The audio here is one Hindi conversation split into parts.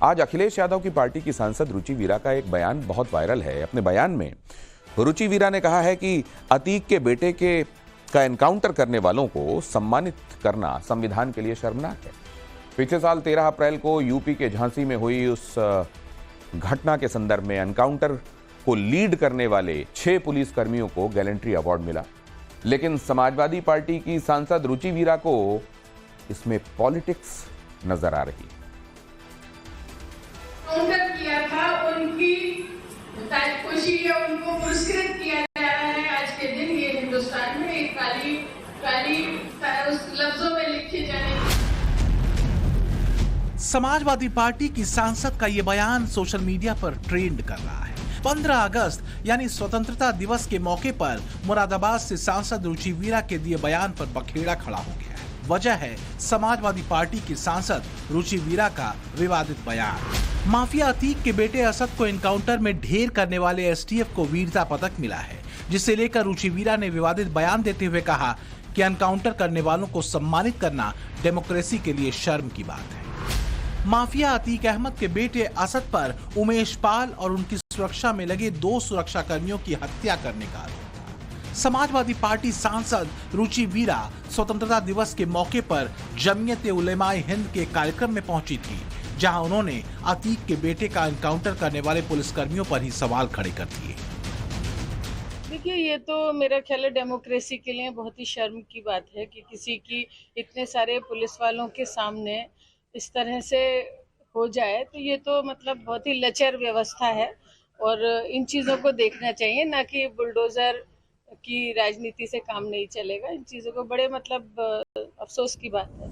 आज अखिलेश यादव की पार्टी की सांसद रुचि वीरा का एक बयान बहुत वायरल है। अपने बयान में रुचि वीरा ने कहा है कि अतीक के बेटे का एनकाउंटर करने वालों को सम्मानित करना संविधान के लिए शर्मनाक है। पिछले साल 13 अप्रैल को यूपी के झांसी में हुई उस घटना के संदर्भ में एनकाउंटर को लीड करने वाले 6 पुलिसकर्मियों को गैलेंट्री अवार्ड मिला, लेकिन समाजवादी पार्टी की सांसद रुचि वीरा को इसमें पॉलिटिक्स नजर आ रही है। किया था, उनकी खुशी है, उनको पुरस्कृत किया जा रहा है। आज के दिन ये हिंदुस्तान में एक काली उस लफ्जों में लिखे जाने। समाजवादी पार्टी की सांसद का ये बयान सोशल मीडिया पर ट्रेंड कर रहा है। 15 अगस्त यानी स्वतंत्रता दिवस के मौके पर मुरादाबाद से सांसद रुचि वीरा के दिए बयान पर बखेड़ा खड़ा हो गया है। वजह है समाजवादी पार्टी की सांसद रुचि वीरा का विवादित बयान। माफिया अतीक के बेटे असद को एनकाउंटर में ढेर करने वाले एसटीएफ को वीरता पदक मिला है, जिसे लेकर रुचि वीरा ने विवादित बयान देते हुए कहा कि एनकाउंटर करने वालों को सम्मानित करना डेमोक्रेसी के लिए शर्म की बात है। माफिया अतीक अहमद के बेटे असद पर उमेश पाल और उनकी सुरक्षा में लगे 2 सुरक्षा कर्मियों की हत्या करने का आरोप था। समाजवादी पार्टी सांसद रुचि वीरा स्वतंत्रता दिवस के मौके पर जमीयत उलेमाए हिंद के कार्यक्रम में पहुंची थी, जहां उन्होंने अतीक के बेटे का एनकाउंटर करने वाले पुलिसकर्मियों पर ही सवाल खड़े कर दिए। देखिए, ये तो मेरा ख्याल है डेमोक्रेसी के लिए बहुत ही शर्म की बात है कि किसी की इतने सारे पुलिस वालों के सामने इस तरह से हो जाए, तो ये तो मतलब बहुत ही लचर व्यवस्था है और इन चीज़ों को देखना चाहिए, ना कि बुलडोजर की राजनीति से काम नहीं चलेगा। इन चीज़ों को बड़े अफसोस की बात है।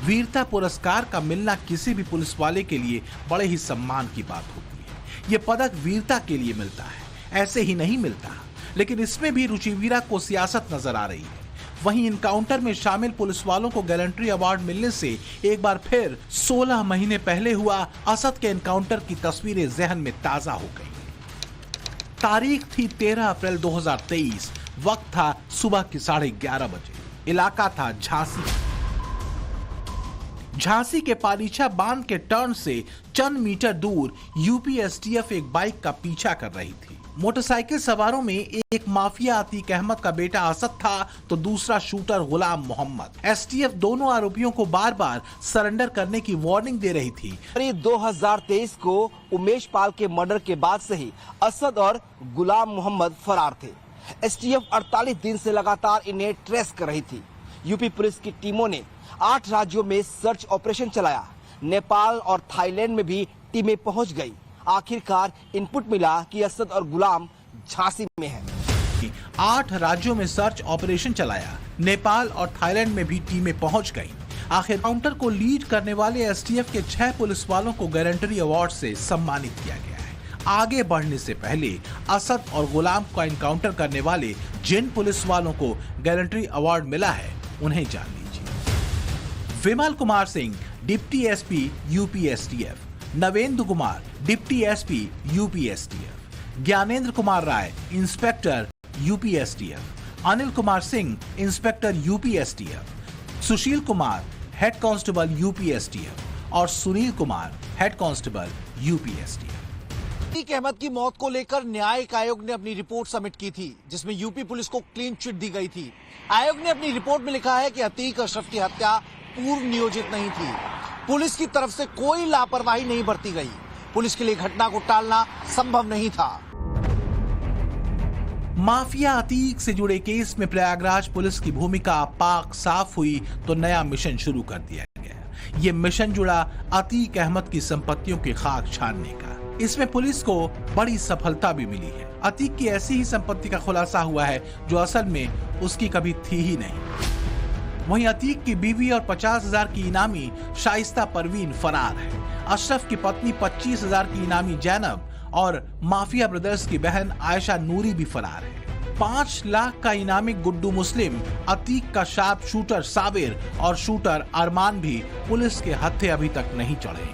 वीरता पुरस्कार का मिलना किसी भी पुलिस वाले के लिए बड़े ही सम्मान की बात होती है। ये पदक वीरता के लिए मिलता है, ऐसे ही नहीं मिलता। लेकिन इसमें भी रुचि वीरा को सियासत नजर आ रही है। वहीं इनकाउंटर में शामिल पुलिस वालों को गैलेंट्री अवार्ड मिलने से एक बार फिर 16 महीने पहले हुआ असद के एनकाउंटर की तस्वीरें जहन में ताजा हो गई। तारीख थी 13 अप्रैल 2023, वक्त था सुबह के 11:30 बजे। इलाका था झांसी के पालीछा बांध के टर्न से चंद मीटर दूर यूपी एसटीएफ एक बाइक का पीछा कर रही थी। मोटरसाइकिल सवारों में एक माफिया अतीक अहमद का बेटा असद था, तो दूसरा शूटर गुलाम मोहम्मद। एसटीएफ दोनों आरोपियों को बार बार सरेंडर करने की वार्निंग दे रही थी। 2023 को उमेश पाल के मर्डर के बाद से ही असद और गुलाम मोहम्मद फरार थे। एसटीएफ 48 दिन से लगातार इन्हें ट्रेस कर रही थी। यूपी पुलिस की टीमों ने 8 राज्यों में सर्च ऑपरेशन चलाया। नेपाल और थाईलैंड में भी टीमें पहुंच गई। आखिरकार इनपुट मिला कि असद और गुलाम झांसी में हैं। 8 राज्यों में सर्च ऑपरेशन चलाया, नेपाल और थाईलैंड में भी टीमें पहुंच गईं। आखिर काउंटर को लीड करने वाले एसटीएफ के 6 पुलिस वालों को गैलेंट्री अवार्ड से सम्मानित किया गया है। आगे बढ़ने से पहले असद और गुलाम का एनकाउंटर करने वाले जिन पुलिस वालों को गैलेंट्री अवार्ड मिला है, उन्हें जान लीजिए। Vimal Kumar Singh, deputy SP UP STF. Navendra Kumar, deputy SP UP STF. Gyanendra Kumar Rai, inspector UP STF. Anil Kumar Singh, inspector UP STF. Sushil Kumar, head constable UP STF और Sunil Kumar, head constable UP STF. Atiq Ahmed की मौत को लेकर न्यायिक आयोग ने अपनी रिपोर्ट सबमिट की थी, जिसमें यूपी पुलिस को क्लीन चिट दी गई थी। आयोग ने अपनी रिपोर्ट में लिखा है कि अतीक अशरफ की हत्या पूर्व नियोजित नहीं थी। पुलिस की तरफ से कोई लापरवाही नहीं बरती गई। पुलिस के लिए घटना को टालना संभव नहीं था। माफिया अतीक से जुड़े केस में प्रयागराज पुलिस की भूमिका पाक साफ हुई तो नया मिशन शुरू कर दिया गया। ये मिशन जुड़ा अतीक अहमद की संपत्तियों की खाक छानने का। इसमें पुलिस को बड़ी सफलता भी मिली है। अतीक की ऐसी ही संपत्ति का खुलासा हुआ है जो असल में उसकी कभी थी ही नहीं। वहीं अतीक की बीवी और 50,000 की इनामी शाइस्ता परवीन फरार है। अशरफ की पत्नी 25,000 की इनामी जैनब और माफिया ब्रदर्स की बहन आयशा नूरी भी फरार है। 5 लाख का इनामी गुड्डू मुस्लिम, अतीक का शार्प शूटर साबिर और शूटर अरमान भी पुलिस के हत्थे अभी तक नहीं चढ़े।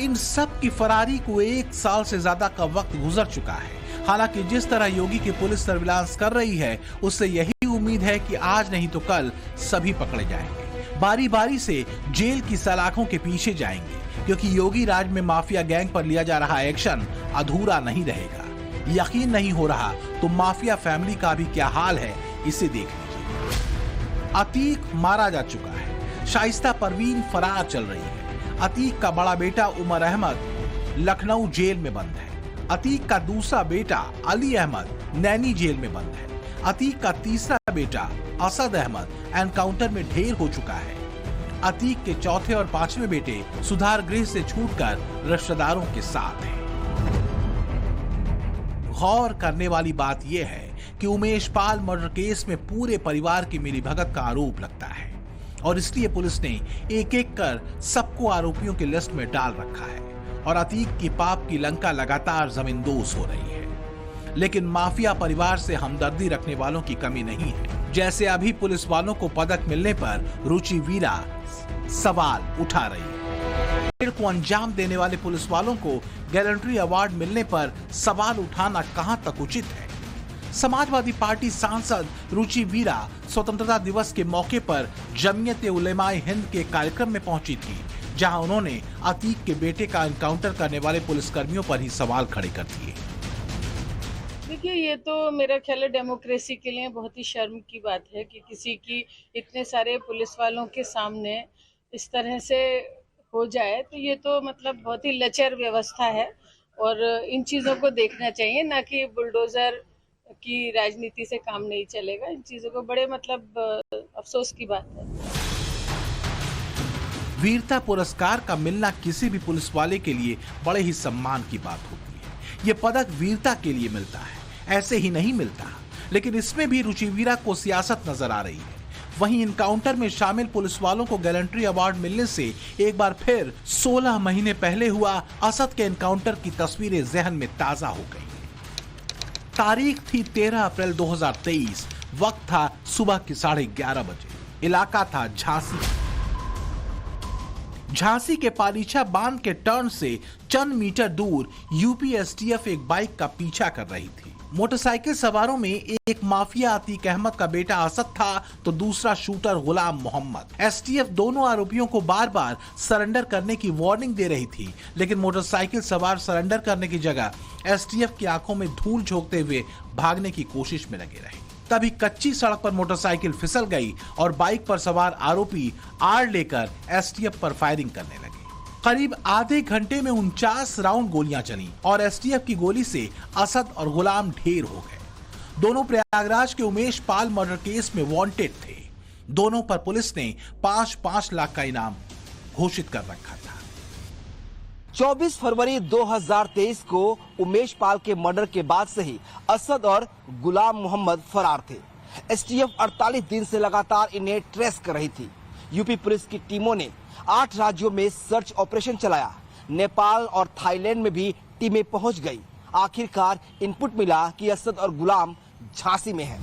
इन सब की फरारी को 1 साल से ज्यादा का वक्त गुजर चुका है। हालांकि जिस तरह योगी की पुलिस सर्विलांस कर रही है, उससे यही उम्मीद है कि आज नहीं तो कल सभी पकड़े जाएंगे। बारी बारी से जेल की सलाखों के पीछे जाएंगे, क्योंकि योगी राज में माफिया गैंग पर लिया जा रहा एक्शन अधूरा नहीं रहेगा। यकीन नहीं हो रहा तो माफिया फैमिली का भी क्या हाल है, इसे देख लीजिए। अतीक मारा जा चुका है, शाइस्ता परवीन फरार चल रही है। अतीक का बड़ा बेटा उमर अहमद लखनऊ जेल में बंद है। अतीक का दूसरा बेटा अली अहमद नैनी जेल में बंद है। अतीक का तीसरा बेटा असद अहमद एनकाउंटर में ढेर हो चुका है। अतीक के चौथे और पांचवें बेटे सुधार गृह से छूटकर रिश्तेदारों के साथ हैं। गौर करने वाली बात यह है कि उमेश पाल मर्डर केस में पूरे परिवार की मिलीभगत का आरोप लगता है और इसलिए पुलिस ने एक एक कर सबको आरोपियों की लिस्ट में डाल रखा है और अतीक की पाप की लंका लगातार जमींदोज हो रही है। लेकिन माफिया परिवार से हमदर्दी रखने वालों की कमी नहीं है। जैसे अभी पुलिस वालों को पदक मिलने पर रुचि वीरा सवाल उठा रही है, को अंजाम देने वाले पुलिस वालों को गैलेंट्री अवार्ड मिलने पर सवाल उठाना कहां तक उचित है। समाजवादी पार्टी सांसद रुचि वीरा स्वतंत्रता दिवस के मौके पर जमीयत उलेमाए हिंद के कार्यक्रम में पहुंची थी, जहां उन्होंने अतीक के बेटे का एनकाउंटर करने वाले पुलिसकर्मियों पर ही सवाल खड़े कर दिए। देखिए, ये तो मेरा ख्याल है डेमोक्रेसी के लिए बहुत ही शर्म की बात है कि किसी की इतने सारे पुलिस वालों के सामने इस तरह से हो जाए, तो ये तो मतलब बहुत ही लचर व्यवस्था है और इन चीज़ों को देखना चाहिए, ना कि बुलडोजर की राजनीति से काम नहीं चलेगा। इन चीज़ों को बड़े मतलब अफसोस की बात है। वीरता पुरस्कार का मिलना किसी भी पुलिस वाले के लिए बड़े ही सम्मान की बात होती है। ये पदक वीरता के लिए मिलता है, ऐसे ही नहीं मिलता। लेकिन इसमें भी रुचि वीरा को सियासत नजर आ रही है। वहीं इनकाउंटर में शामिल पुलिस वालों को गैलेंट्री अवार्ड मिलने से एक बार फिर 16 महीने पहले हुआ असद के एनकाउंटर की तस्वीरें जहन में ताजा हो गई। तारीख थी 13 अप्रैल 2023। वक्त था सुबह के 11:30 बजे। इलाका था झांसी के पालीछा बांध के टर्न से चंद मीटर दूर यूपी एसटीएफ एक बाइक का पीछा कर रही थी। मोटरसाइकिल सवारों में एक माफिया अतीक अहमद का बेटा असद था तो दूसरा शूटर गुलाम मोहम्मद। एसटीएफ दोनों आरोपियों को बार बार सरेंडर करने की वार्निंग दे रही थी, लेकिन मोटरसाइकिल सवार सरेंडर करने की जगह एसटीएफ की आंखों में धूल झोंकते हुए भागने की कोशिश में लगे रहे। तभी कच्ची सड़क पर मोटरसाइकिल फिसल गई और बाइक पर सवार आरोपी आड़ लेकर एसटीएफ पर फायरिंग करने लगे। करीब आधे घंटे में 49 राउंड गोलियां चली और एसटीएफ की गोली से असद और गुलाम ढेर हो गए। दोनों प्रयागराज के उमेश पाल मर्डर केस में वांटेड थे। दोनों पर पुलिस ने 5-5 लाख का इनाम घोषित कर रखा था। 24 फरवरी 2023 को उमेश पाल के मर्डर के बाद से ही असद और गुलाम मोहम्मद फरार थे। एसटीएफ 48 दिन से लगातार इन्हें ट्रेस कर रही थी। यूपी पुलिस की टीमों ने 8 राज्यों में सर्च ऑपरेशन चलाया। नेपाल और थाईलैंड में भी टीमें पहुंच गई। आखिरकार इनपुट मिला कि असद और गुलाम झांसी में है।